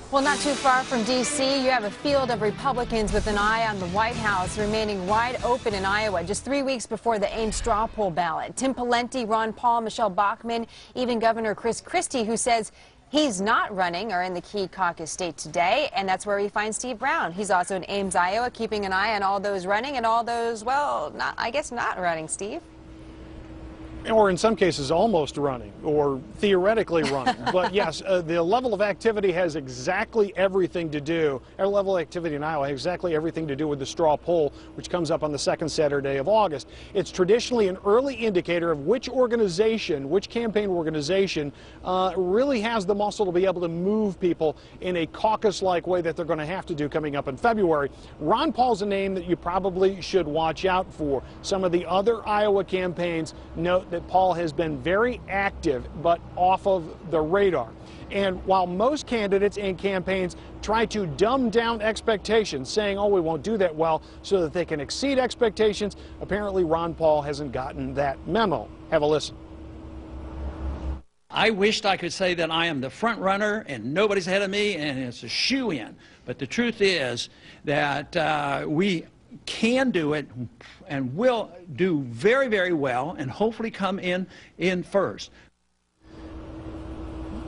Well, not too far from D.C., you have a field of Republicans with an eye on the White House remaining wide open in Iowa just 3 weeks before the Ames straw poll ballot. Tim Pawlenty, Ron Paul, Michelle Bachmann, even Governor Chris Christie, who says he's not running, are in the key caucus state today, and that's where we find Steve Brown. He's also in Ames, Iowa, keeping an eye on all those running and all those, well, I guess not running, Steve. Or in some cases almost running, or theoretically running. But yes, the level of activity has exactly everything to do, our level of activity in Iowa has exactly everything to do with the straw poll, which comes up on the second Saturday of August. It's traditionally an early indicator of which organization, which campaign organization really has the muscle to be able to move people in a caucus-like way that they're going to have to do coming up in February. Ron Paul's a name that you probably should watch out for. Some of the other Iowa campaigns note that Paul has been very active, but off of the radar. And while most candidates and campaigns try to dumb down expectations, saying, oh, we won't do that well, so that they can exceed expectations, apparently Ron Paul hasn't gotten that memo. Have a listen. I wished I could say that I am the front runner and nobody's ahead of me and it's a shoo-in. But the truth is that we can do it and will do very, very well and hopefully come in first.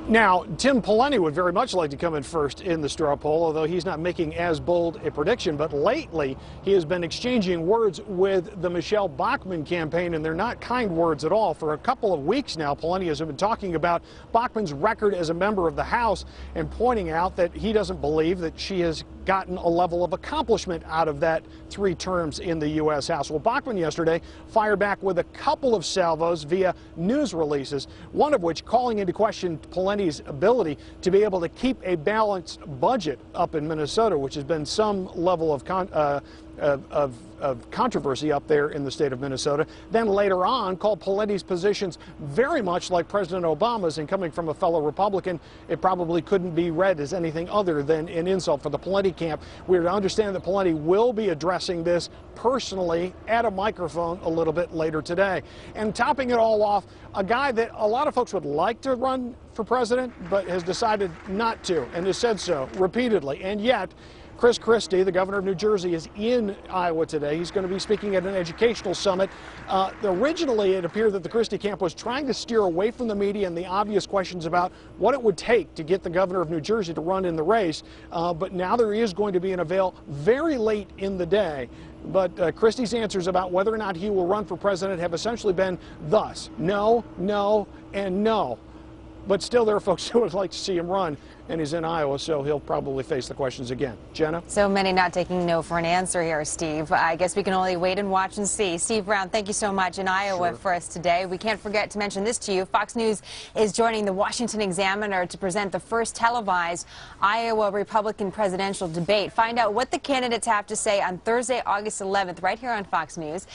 Now, Tim Pawlenty would very much like to come in first in the straw poll, although he's not making as bold a prediction. But lately, he has been exchanging words with the Michelle Bachmann campaign, and they're not kind words at all. For a couple of weeks now, Pawlenty has been talking about Bachmann's record as a member of the House and pointing out that he doesn't believe that she has gotten a level of accomplishment out of that 3 terms in the U.S. House. Well, Bachmann yesterday fired back with a couple of salvos via news releases, one of which calling into question Pawlenty's ability to be able to keep a balanced budget up in Minnesota, which has been some level of controversy up there in the state of Minnesota. Then later on called Pawlenty's positions very much like President Obama's, and coming from a fellow Republican, it probably couldn't be read as anything other than an insult for the Pawlenty camp. We're to understand that Pawlenty will be addressing this personally at a microphone a little bit later today. And topping it all off, a guy that a lot of folks would like to run for president, but has decided not to, and has said so repeatedly. And yet, Chris Christie, the governor of New Jersey, is in Iowa today. He's going to be speaking at an educational summit. Originally, it appeared that the Christie camp was trying to steer away from the media and the obvious questions about what it would take to get the governor of New Jersey to run in the race. But now there is going to be an avail very late in the day. But Christie's answers about whether or not he will run for president have essentially been thus: no, no, and no. But still, there are folks who would like to see him run, and he's in Iowa, so he'll probably face the questions again. Jenna? So many not taking no for an answer here, Steve. I guess we can only wait and watch and see. Steve Brown, thank you so much in Iowa for us today. We can't forget to mention this to you. Fox News is joining the Washington Examiner to present the first televised Iowa Republican presidential debate. Find out what the candidates have to say on Thursday, August 11th, right here on Fox News.